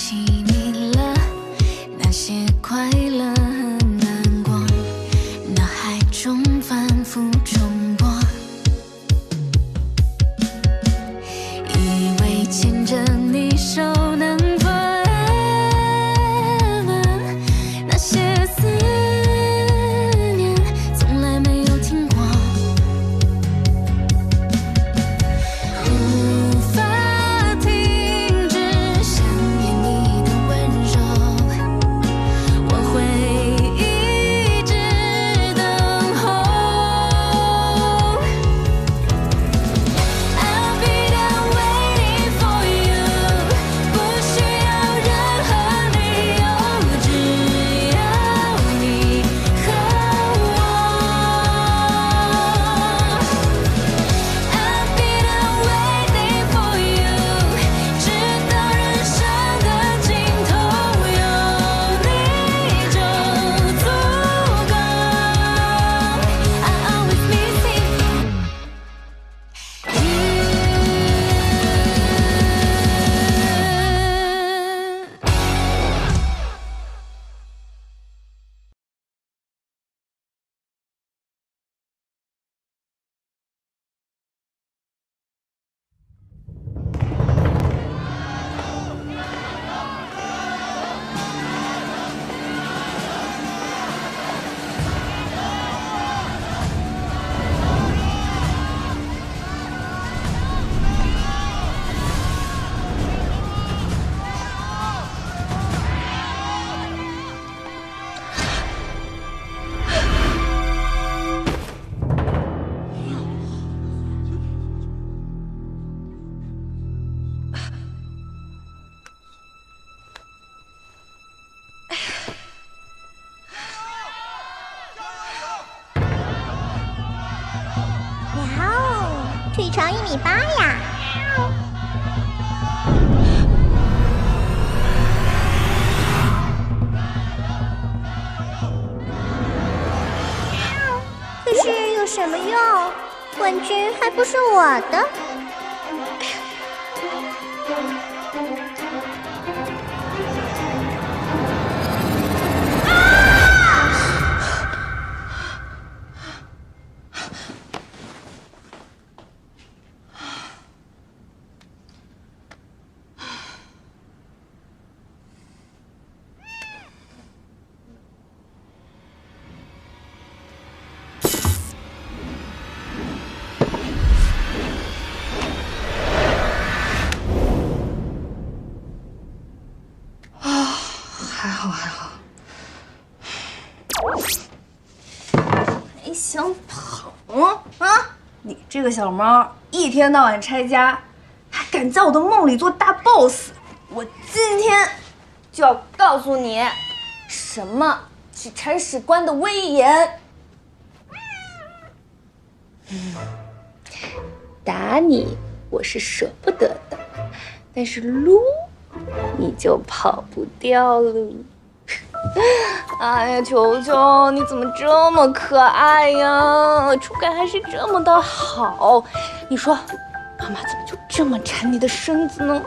起你了，那些快乐和难过，脑海中反复重播。以为牵着你手能 forever， 那些思念从来没有停过。无法停止想念你的温柔，我会一直等候。I'll be there waiting for you， 不需要任何理由，只要你和我。I'll be there waiting for you， 直到人生的尽头，有你就足够。I'll always miss you。哇哦，腿长1.8米呀！可是有什么用？冠军还不是我的。还好还好，还想跑啊？你这个小猫，一天到晚拆家，还敢在我的梦里做大 boss！ 我今天就要告诉你，什么是铲屎官的威严。打你我是舍不得的，但是撸你就跑不掉了。哎呀，球球，你怎么这么可爱呀？触感还是这么的好，你说，妈妈怎么就这么馋你的身子呢？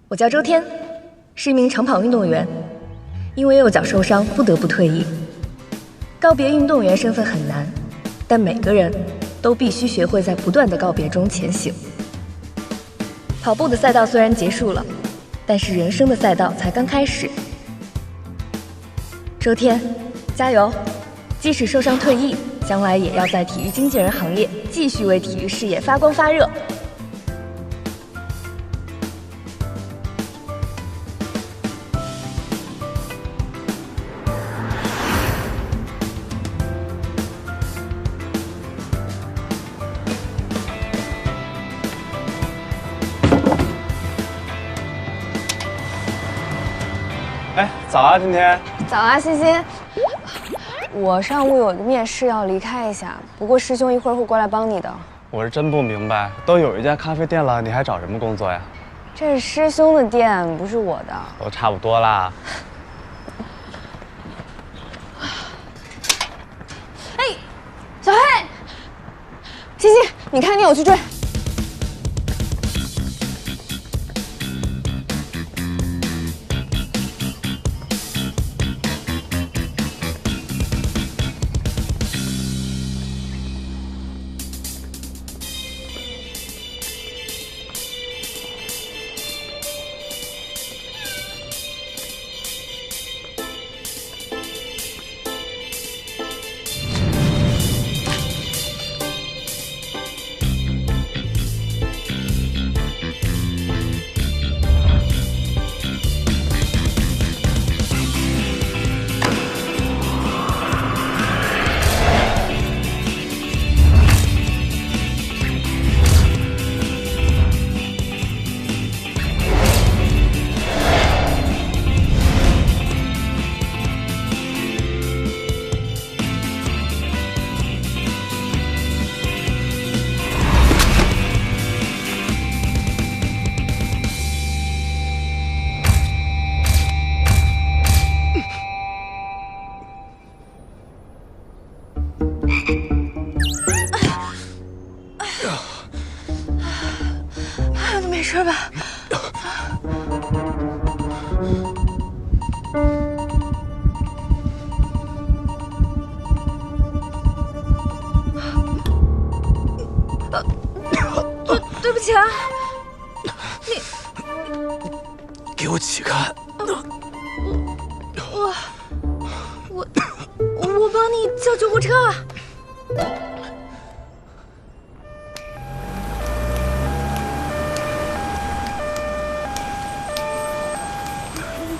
我叫周天，是一名长跑运动员，因为右脚受伤不得不退役。告别运动员身份很难，但每个人都必须学会在不断的告别中前行。跑步的赛道虽然结束了，但是人生的赛道才刚开始。周天，加油！即使受伤退役，将来也要在体育经纪人行业继续为体育事业发光发热。哎，早啊，今天。早啊，西西。我上午有个面试要离开一下，不过师兄一会儿会过来帮你的。我是真不明白，都有一家咖啡店了，你还找什么工作呀？这是师兄的店，不是我的。都差不多啦。你看你，我去追。你没事吧？对不起啊，给我起开！我帮你叫救护车。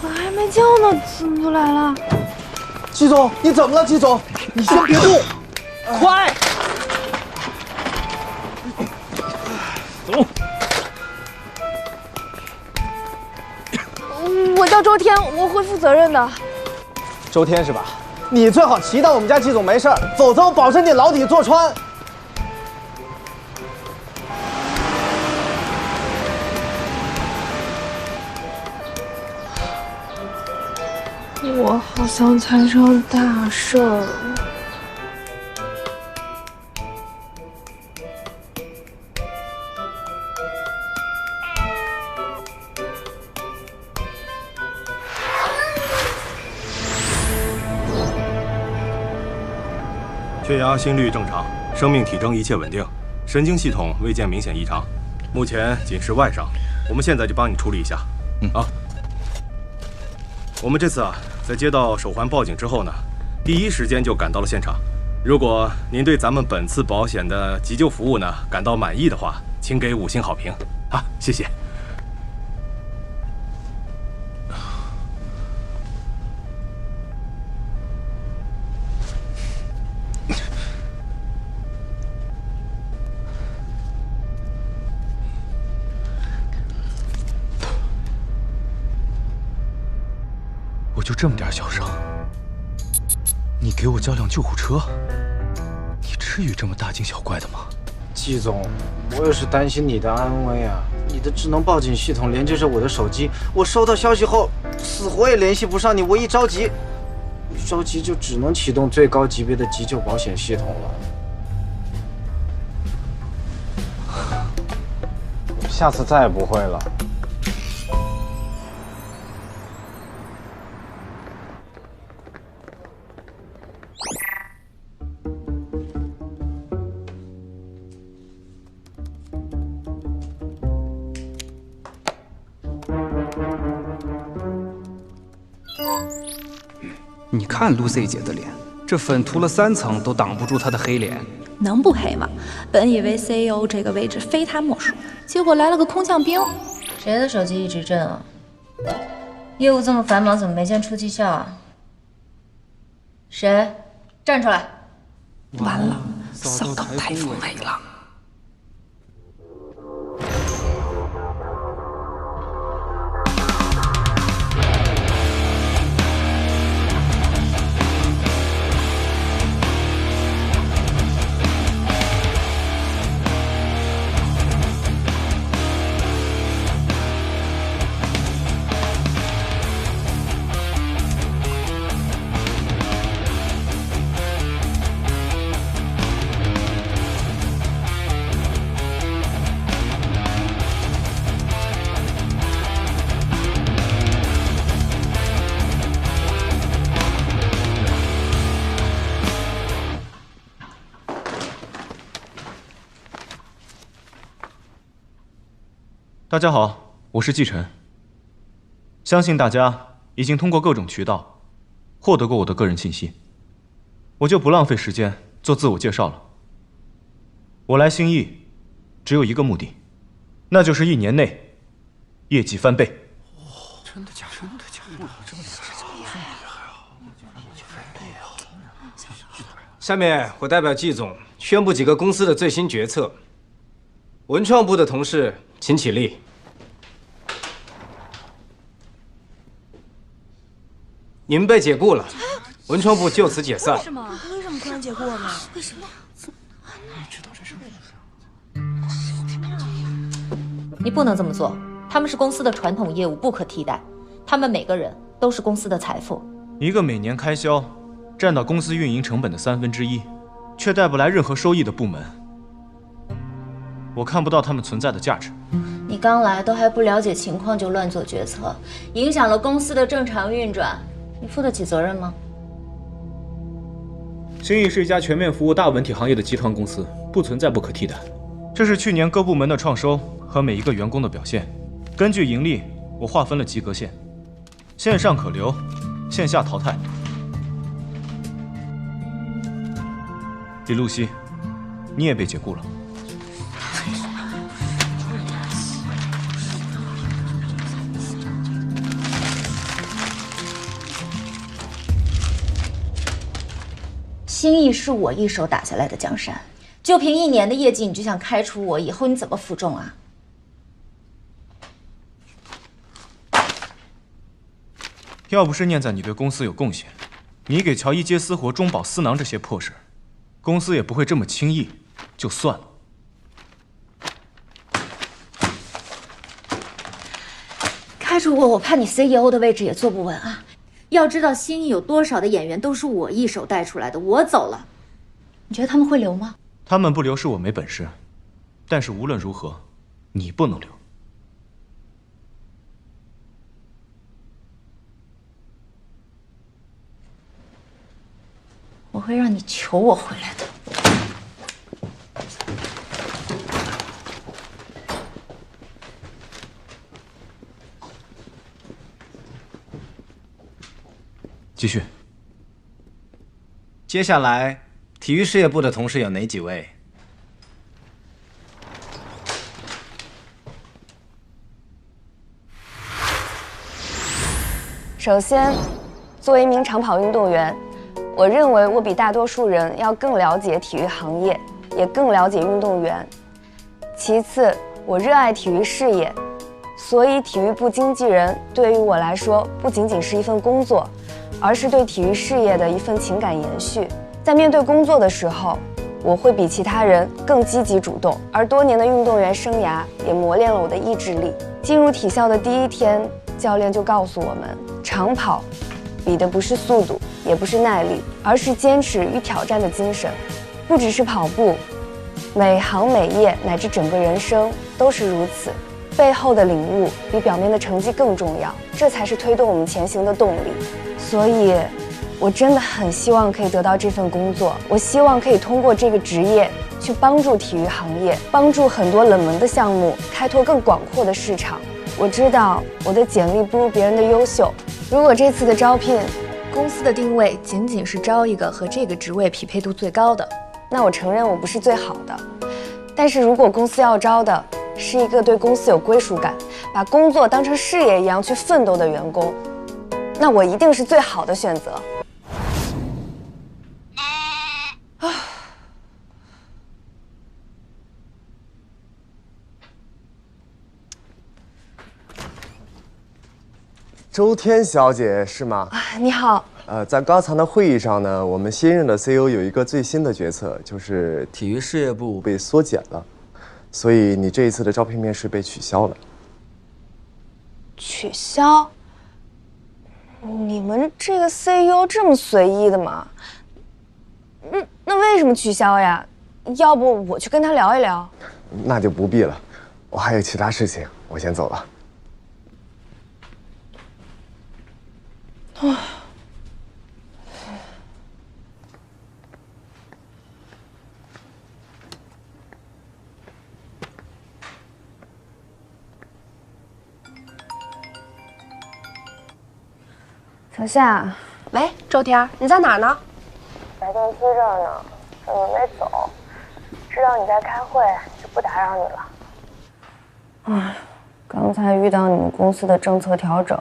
我还没叫呢，怎么就来了？季总，你怎么了？季总，你先别动，快走！我叫周天，我会负责任的。周天是吧？你最好祈祷我们家季总没事儿，否则我保证你牢底坐穿。我好像摊上大事儿了。血压、心率正常，生命体征一切稳定，神经系统未见明显异常，目前仅是外伤。我们现在就帮你处理一下。我们这次在接到手环报警之后呢，第一时间就赶到了现场。如果您对咱们本次保险的急救服务呢感到满意的话，请给5星好评啊，谢谢。我就这么点小伤，你给我叫辆救护车？你至于这么大惊小怪的吗？季总，我也是担心你的安危啊！你的智能报警系统连接着我的手机，我收到消息后死活也联系不上你，我一着急就只能启动最高级别的急救保险系统了。下次再也不会了。你看 Lucy 姐的脸，这粉涂了3层都挡不住她的黑脸。能不黑吗？本以为 CEO 这个位置非他莫属，结果来了个空降兵。谁的手机一直震啊？业务这么繁忙，怎么没见出绩效啊？谁？站出来！完了，扫到台风尾了。大家好，我是季晨。相信大家已经通过各种渠道获得过我的个人信息，我就不浪费时间做自我介绍了。我来兴艺只有一个目的，那就是1年内业绩翻倍。真的假的？真的假的？这么厉害下面我代表季总宣布几个公司的最新决策。文创部的同事请起立。你们被解雇了，文创部就此解散。为什么突然解雇我们？为什么？你不能这么做，他们是公司的传统业务，不可替代。他们每个人都是公司的财富。一个每年开销占到公司运营成本的1/3，却带不来任何收益的部门，我看不到他们存在的价值。你刚来都还不了解情况就乱做决策，影响了公司的正常运转，你负得起责任吗？兴艺是一家全面服务大文体行业的集团公司，不存在不可替代。这是去年各部门的创收和每一个员工的表现。根据盈利，我划分了及格线，线上可留，线下淘汰。李露西，你也被解雇了。兴艺是我一手打下来的江山，就凭1年的业绩你就想开除我，以后你怎么服众啊？要不是念在你对公司有贡献，你给乔伊接私活、中饱私囊这些破事，公司也不会这么轻易就算了。开除我，我怕你 CEO 的位置也坐不稳啊！要知道兴艺有多少的演员都是我一手带出来的，我走了，你觉得他们会留吗？他们不留是我没本事，但是无论如何，你不能留。我会让你求我回来的。继续。接下来，体育事业部的同事有哪几位？首先，作为一名长跑运动员，我认为我比大多数人要更了解体育行业，也更了解运动员。其次，我热爱体育事业，所以体育部经纪人对于我来说不仅仅是一份工作，而是对体育事业的一份情感延续。在面对工作的时候，我会比其他人更积极主动，而多年的运动员生涯也磨练了我的意志力。进入体校的第1天，教练就告诉我们，长跑比的不是速度，也不是耐力，而是坚持与挑战的精神。不只是跑步，每行每业乃至整个人生都是如此。背后的领悟比表面的成绩更重要，这才是推动我们前行的动力。所以，我真的很希望可以得到这份工作。我希望可以通过这个职业去帮助体育行业，帮助很多冷门的项目开拓更广阔的市场。我知道我的简历不如别人的优秀。如果这次的招聘，公司的定位仅仅是招一个和这个职位匹配度最高的，那我承认我不是最好的。但是如果公司要招的是一个对公司有归属感，把工作当成事业一样去奋斗的员工，那我一定是最好的选择。周天小姐是吗？你好。在刚才的会议上呢，我们新任的 CEO 有一个最新的决策，就是体育事业部被缩减了，所以你这一次的招聘面试被取消了。取消？你们这个 CEO 这么随意的吗？那为什么取消呀？要不我去跟他聊一聊？那就不必了，我还有其他事情，我先走了。小夏，喂，周天，你在哪儿呢？在电梯这儿呢，怎么没走？知道你在开会，就不打扰你了。唉，刚才遇到你们公司的政策调整，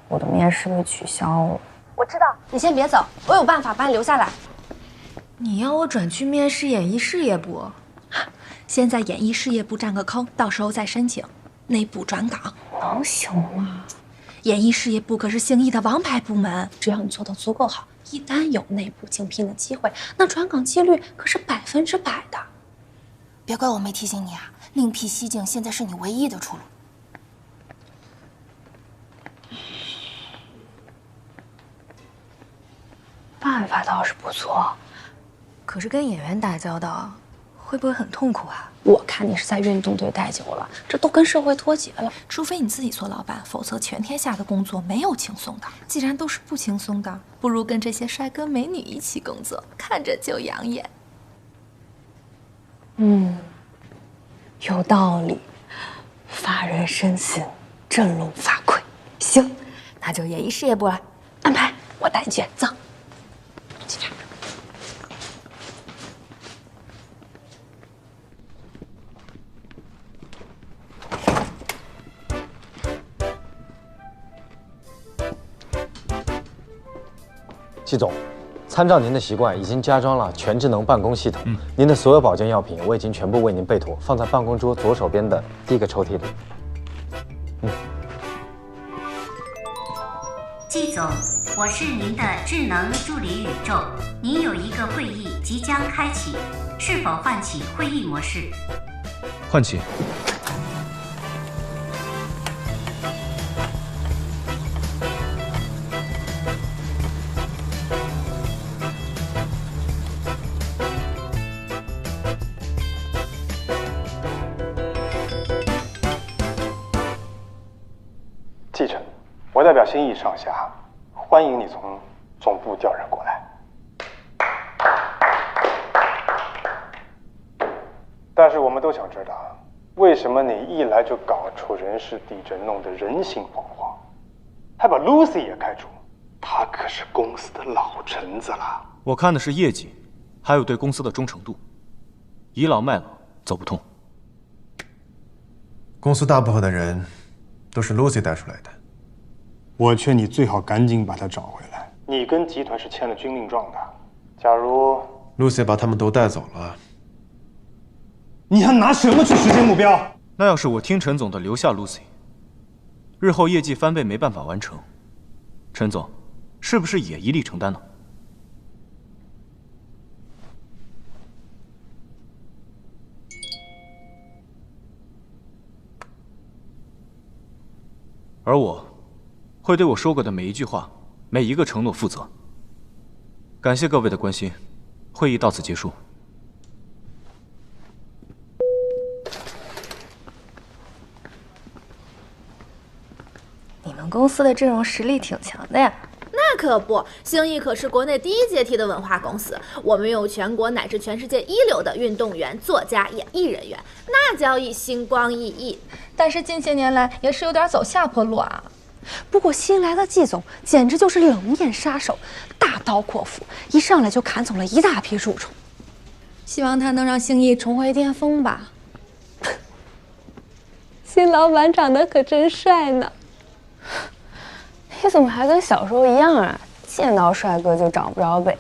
我的面试被取消了。我知道，你先别走，我有办法把你留下来。你要我转去面试演艺事业部？先在演艺事业部占个坑，到时候再申请内部转岗，能行吗？演艺事业部可是星艺的王牌部门，只要你做得足够好，一旦有内部竞聘的机会，那转岗几率可是100%的。别怪我没提醒你啊，另辟蹊径现在是你唯一的出路。办法倒是不错，可是跟演员打交道，会不会很痛苦啊？我看你是在运动队待久了，这都跟社会脱节了。除非你自己做老板，否则全天下的工作没有轻松的。既然都是不轻松的，不如跟这些帅哥美女一起工作，看着就养眼。有道理，发人深省，振聋发聩。行，那就演艺事业部了，安排我带你去，走。去这儿。季总，参照您的习惯，已经加装了全智能办公系统。您的所有保健药品我已经全部为您备妥，放在办公桌左手边的第一个抽屉里。季总，我是您的智能助理宇宙，您有一个会议即将开启，是否唤起会议模式？唤起。季晨，我代表新艺上下，欢迎你从总部调人过来。但是我们都想知道，为什么你一来就搞出人事地震，弄得人心惶惶，还把 Lucy 也开除？她可是公司的老臣子了。我看的是业绩，还有对公司的忠诚度。倚老卖老走不通。公司大部分的人都是 Lucy 带出来的。我劝你最好赶紧把她找回来。你跟集团是签了军令状的，假如 Lucy 把他们都带走了，你还拿什么去实现目标？那要是我听陈总的留下 Lucy， 日后业绩翻倍没办法完成，陈总是不是也一力承担呢？而我会对我说过的每一句话、每一个承诺负责。感谢各位的关心，会议到此结束。你们公司的阵容实力挺强的呀。那可不，星艺可是国内第一阶梯的文化公司，我们有全国乃至全世界一流的运动员、作家、演艺人员，那叫一星光熠熠。但是近些年来也是有点走下坡路啊。不过新来的季总简直就是冷眼杀手，大刀阔斧，一上来就砍走了一大批蛀虫。希望他能让星艺重回巅峰吧。新老板长得可真帅呢。你怎么还跟小时候一样啊？见到帅哥就长不着北。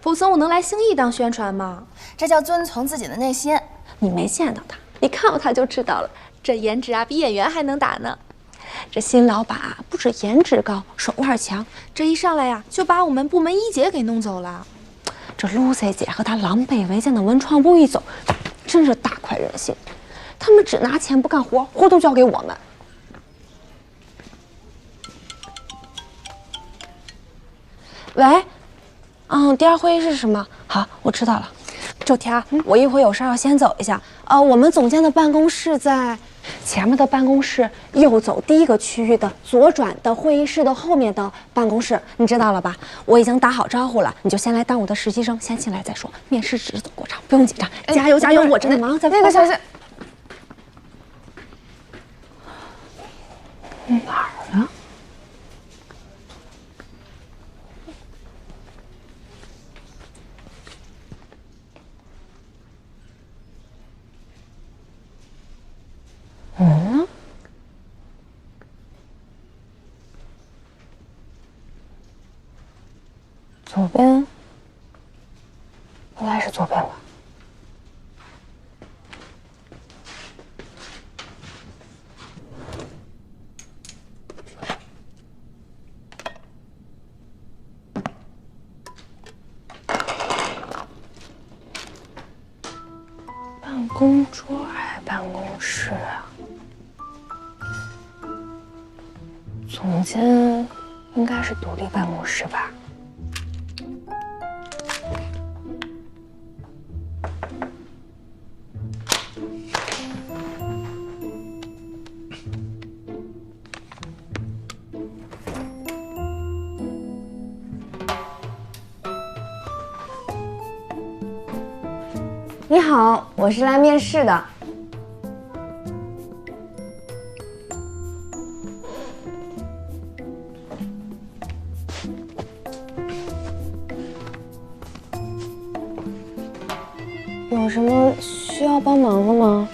否则我能来星艺当宣传吗？这叫遵从自己的内心。你没见到他，你看到他就知道了。这颜值啊，比演员还能打呢。这新老板啊，不止颜值高，手腕强，这一上来呀，就把我们部门一姐给弄走了。这 Lucy 姐和她狼狈为奸的文创部一走，真是大快人心。他们只拿钱不干活，活都交给我们。喂，第二会议是什么？好，我知道了。周天，我一会儿有事要先走一下。我们总监的办公室在前面的办公室，右走第一个区域的左转的会议室的后面的办公室，你知道了吧？我已经打好招呼了，你就先来当我的实习生，先进来再说。面试只是走过场，不用紧张，加油加油！我真的忙。那个小姐，哪儿啊？左边，应该是左边吧。办公桌还是办公室啊？总监应该是独立办公室吧？你好，我是来面试的。有什么需要帮忙的吗？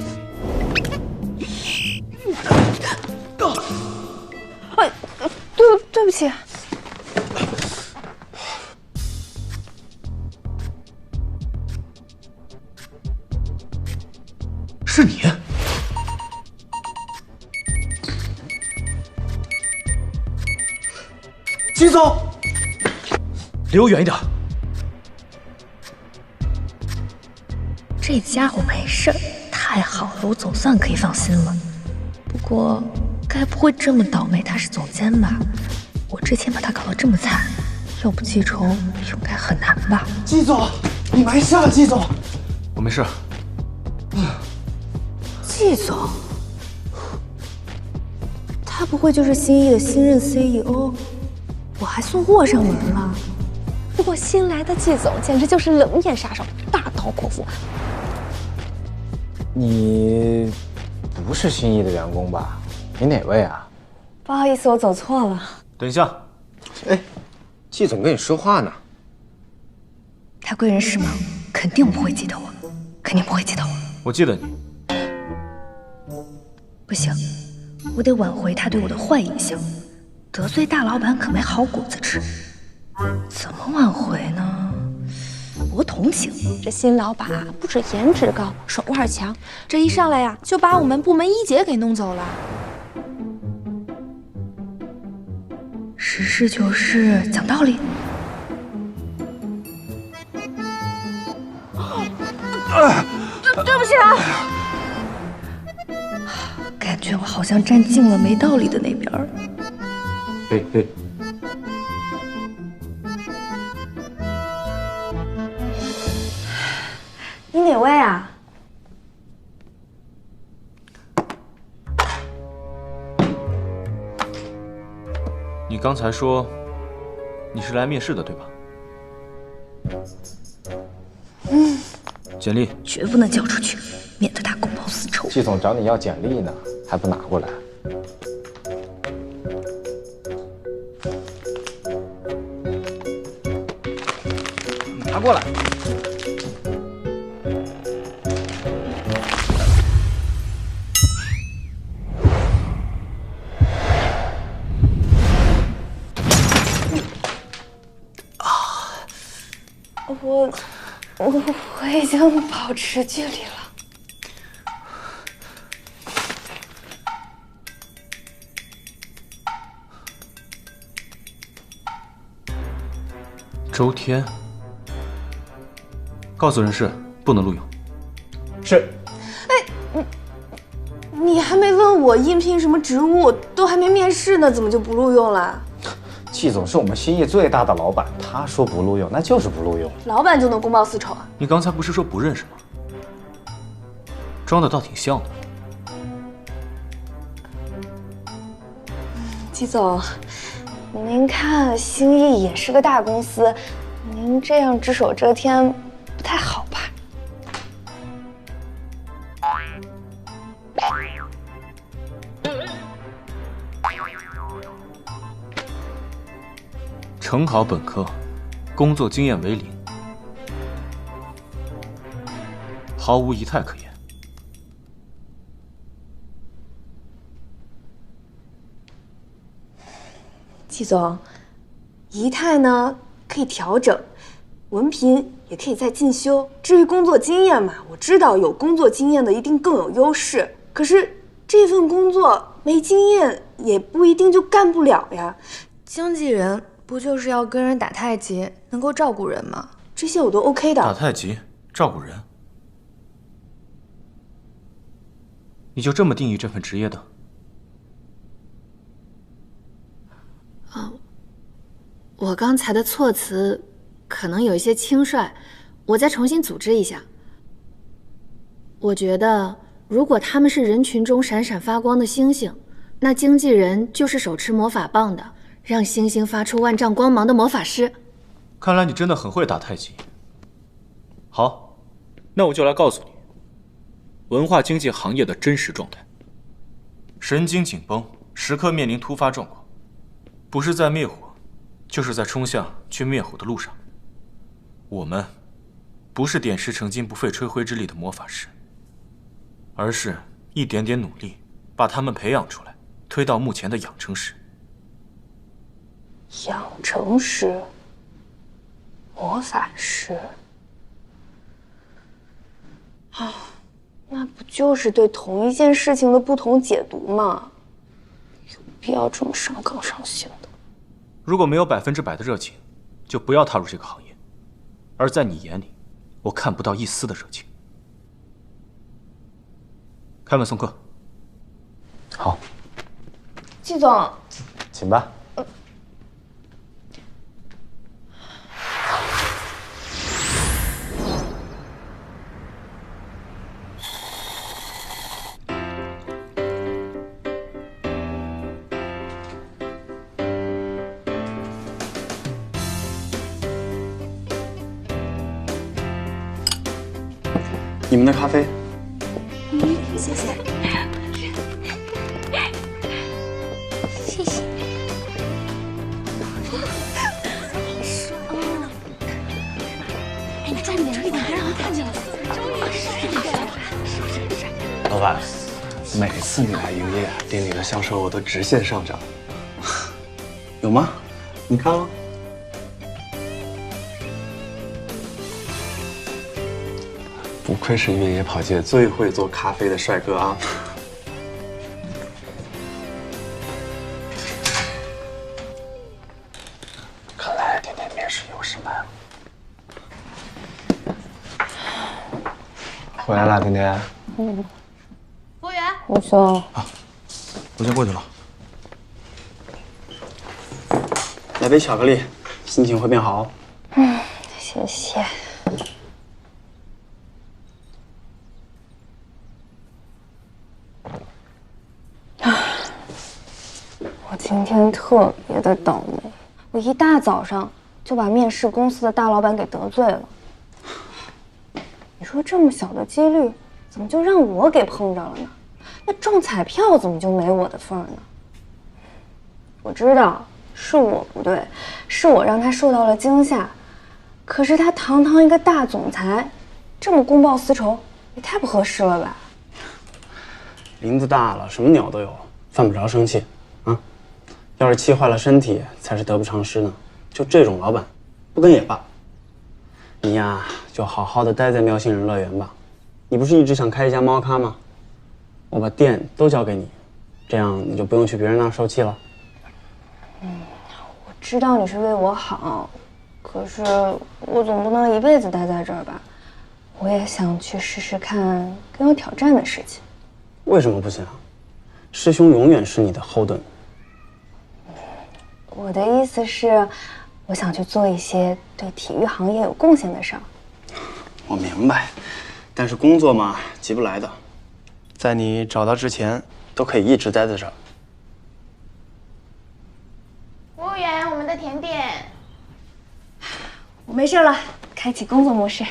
哎，对不起。是你？季总，离我远一点。这家伙没事儿，太好了，我总算可以放心了。不过，该不会这么倒霉他是总监吧？我之前把他搞得这么惨，要不记仇应该很难吧？季总，你没事吧？季总，我没事。季总，他不会就是新艺的新任 CEO？ 我还送货上门了。不过新来的季总简直就是冷眼杀手，大刀阔斧。你不是新艺的员工吧？你哪位啊？不好意思，我走错了。等一下。哎，季总跟你说话呢。他贵人事忙，肯定不会记得我，肯定不会记得我。我记得你。不行，我得挽回他对我的坏印象。得罪大老板可没好果子吃。怎么挽回呢？博同情。这新老板啊，不止颜值高，手腕强，这一上来呀，就把我们部门一姐给弄走了。实事求是，讲道理。对不起啊。感觉我好像站进了没道理的那边儿。嘿。你哪位啊？你刚才说你是来面试的，对吧？简历绝不能交出去，免得他公报私仇。季总找你要简历呢，还不拿过来？拿过来。我已经保持距离了。周天，告诉人事不能录用。是。哎，你还没问我应聘什么职务，都还没面试呢，怎么就不录用了？季总是我们新艺最大的老板，他说不录用，那就是不录用。老板就能公报私仇啊？你刚才不是说不认识吗？装的倒挺像的。季总，您看新艺也是个大公司，您这样只手遮天不太好吧？程考本科，工作经验为0，毫无仪态可言。季总，仪态呢可以调整，文凭也可以再进修。至于工作经验嘛，我知道有工作经验的一定更有优势，可是这份工作没经验也不一定就干不了呀。经纪人不就是要跟人打太极，能够照顾人吗？这些我都 OK 的。打太极，照顾人，你就这么定义这份职业的？我刚才的措辞可能有一些轻率，我再重新组织一下。我觉得，如果他们是人群中闪闪发光的星星，那经纪人就是手持魔法棒的，让星星发出万丈光芒的魔法师。看来你真的很会打太极。好，那我就来告诉你，文化经济行业的真实状态。神经紧绷，时刻面临突发状况，不是在灭火，就是在冲向去灭火的路上。我们不是点石成金、不费吹灰之力的魔法师，而是一点点努力，把他们培养出来，推到目前的养成师。养成师，魔法师，啊，那不就是对同一件事情的不同解读吗？有必要这么上纲上线的？如果没有100%的热情，就不要踏入这个行业。而在你眼里，我看不到一丝的热情。开门送客。好，季总，请吧。你们的咖啡。谢谢。谢谢。好帅哦！哎，你站远一点，别让他看见了。终于帅了。老板，每次你来营业，店里的销售额都直线上涨。有吗？你看哦。不愧是越野跑界最会做咖啡的帅哥啊！看来天天面试有事办了。回来了，天天。服务员，我说我先过去了。来杯巧克力，心情会变好。谢谢。我今天特别的倒霉，我一大早上就把面试公司的大老板给得罪了。你说这么小的几率，怎么就让我给碰着了呢？那中彩票怎么就没我的份儿呢？我知道是我不对，是我让他受到了惊吓。可是他堂堂一个大总裁，这么公报私仇，也太不合适了吧？林子大了，什么鸟都有，犯不着生气啊。要是气坏了身体，才是得不偿失呢。就这种老板，不跟也罢。你呀，就好好的待在喵星人乐园吧。你不是一直想开一家猫咖吗？我把店都交给你，这样你就不用去别人那儿受气了。我知道你是为我好，可是我总不能一辈子待在这儿吧？我也想去试试看更有挑战的事情。为什么不行啊？师兄永远是你的后盾。我的意思是，我想去做一些对体育行业有贡献的事儿。我明白，但是工作嘛，急不来的。在你找到之前，都可以一直待在这儿。服务员，我们的甜点。我没事了，开启工作模式。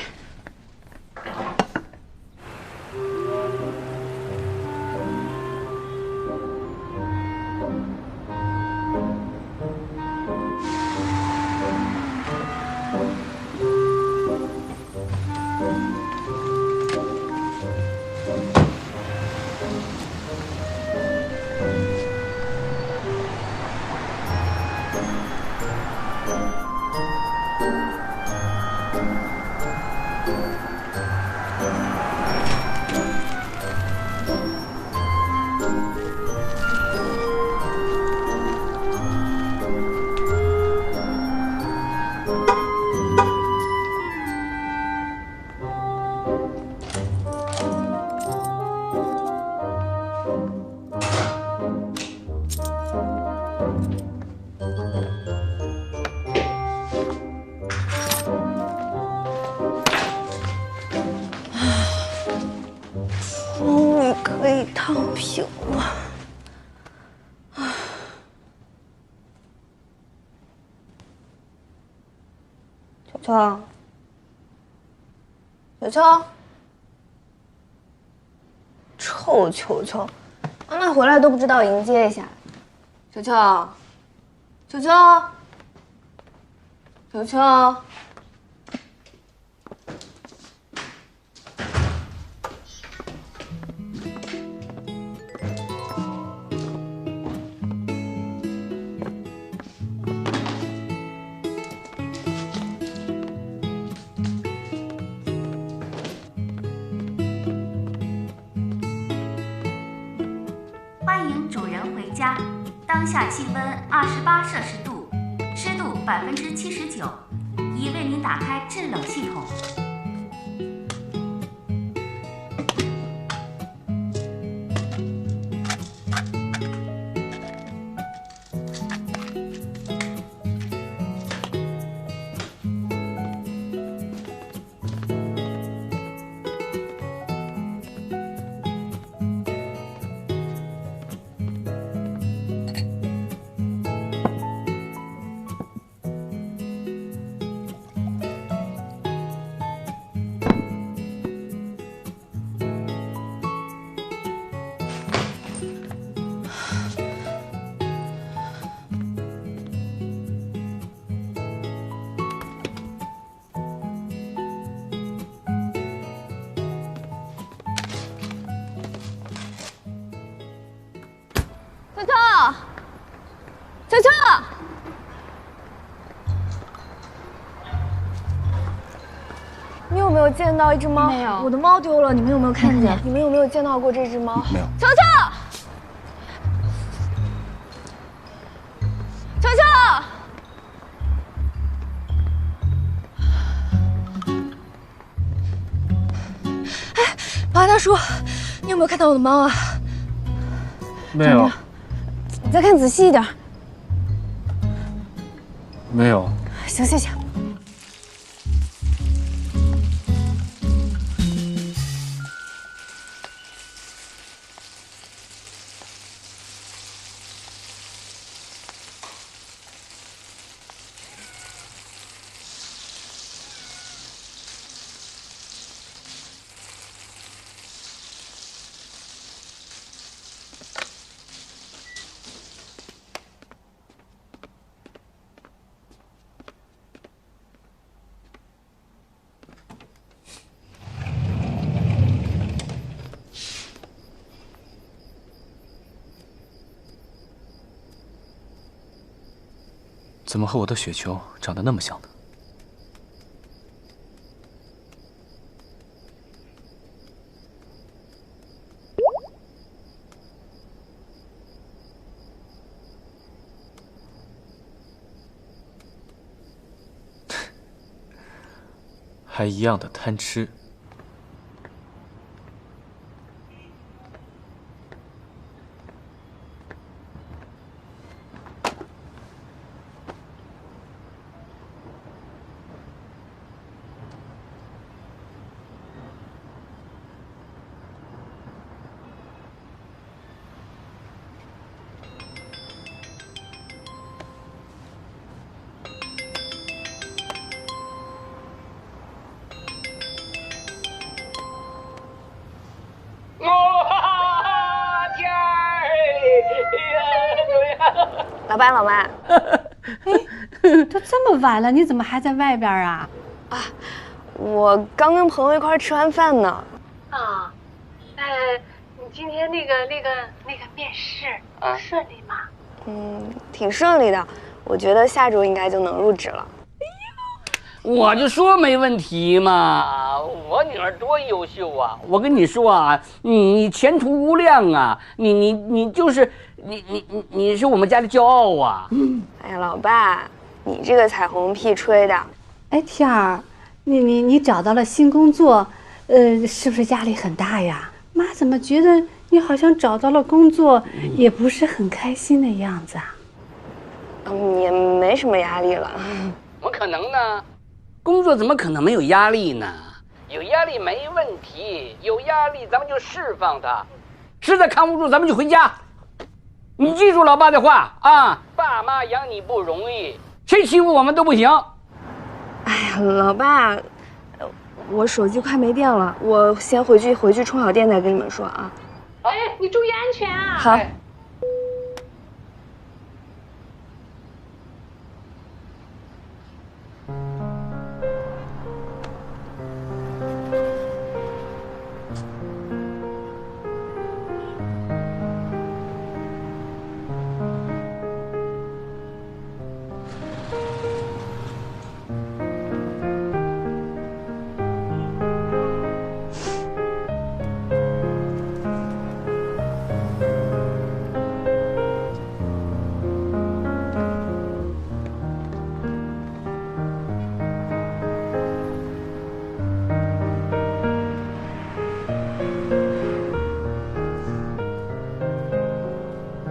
累躺平了。球球，球球，臭球球，妈妈回来都不知道迎接一下。球球，球球，球球。欢迎主人回家。当下气温28摄氏度，湿度79%，已为您打开制冷系统。球球，你有没有见到一只猫？没有，我的猫丢了，你们有没有看见？你们有没有见到过这只猫？没有。球球，球球，哎，马大叔，你有没有看到我的猫啊？没有。你再看仔细一点。没有。行行行。怎么和我的雪球长得那么像呢？还一样的贪吃。老爸老妈，都这么晚了，你怎么还在外边啊？啊，我刚跟朋友一块吃完饭呢。啊，你今天那个面试顺利吗？挺顺利的，我觉得下周应该就能入职了。我就说没问题嘛，我女儿多优秀啊！我跟你说啊，你前途无量啊！你就是你是我们家的骄傲啊！哎呀，老爸，你这个彩虹屁吹的！哎，天儿，你找到了新工作，是不是压力很大呀？妈怎么觉得你好像找到了工作，也不是很开心的样子啊？也没什么压力了。怎么可能呢？工作怎么可能没有压力呢？有压力没问题，有压力咱们就释放它。实在扛不住，咱们就回家。你记住老爸的话啊，爸妈养你不容易，谁欺负我们都不行。哎呀，老爸，我手机快没电了，我先回去充好电再跟你们说啊。哎，你注意安全啊！好。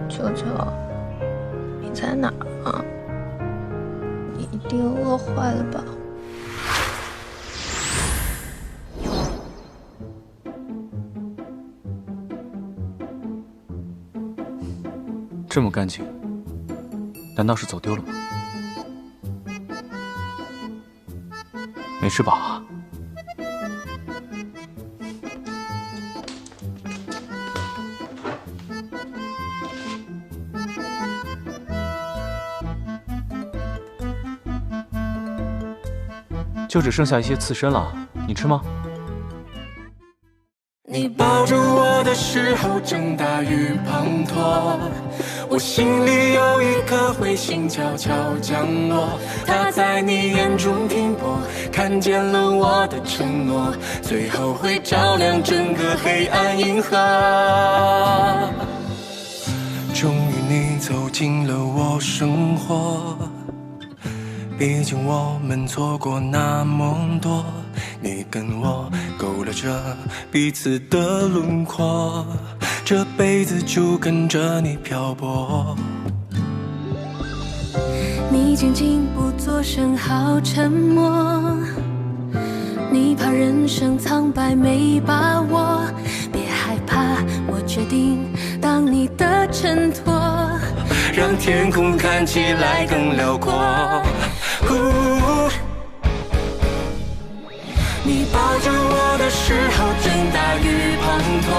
球球，你在哪儿啊？你一定饿坏了吧？这么干净，难道是走丢了吗？没吃饱啊？就只剩下一些刺身了，你吃吗？你抱住我的时候正大雨滂沱，我心里有一颗彗星悄悄降落，它在你眼中停泊，看见了我的承诺，最后会照亮整个黑暗银河。终于你走进了我生活，毕竟我们错过那么多，你跟我勾勒着彼此的轮廓，这辈子就跟着你漂泊。你静静不作声，好沉默，你怕人生苍白没把握，别害怕，我决定当你的衬托，让天空看起来更辽阔。你抱着我的时候正大雨滂沱，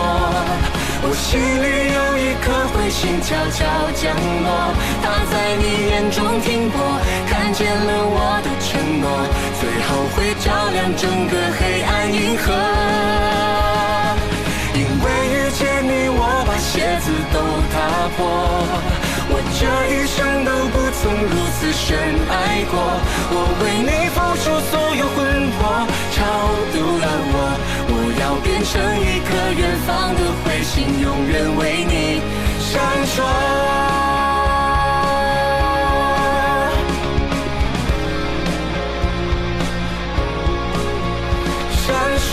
我心里有一颗彗星悄悄降落，它在你眼中停泊，看见了我的承诺，最后会照亮整个黑暗银河。因为遇见你，我把鞋子都踏破，我这一生都不曾如此深爱过，我为你付出所有魂魄，超度了我要变成一颗远方的彗星，永远为你闪烁。闪烁。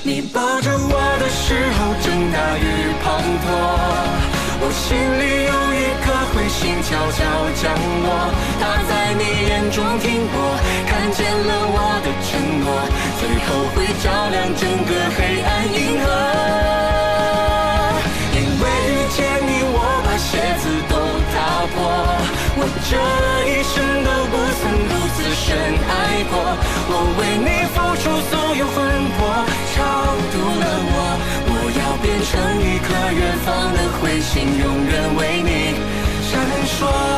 你抱着我的时候正大雨滂沱，我心里有一颗彗星悄悄降落，它在你眼中停泊，看见了我的承诺，最后会照亮整个黑暗银河。因为遇见你，我把鞋子都踏破，我这一生都不曾如此深爱过，我为你付出所有魂魄，超度了我要变成一颗远方的彗星，永远为你闪烁。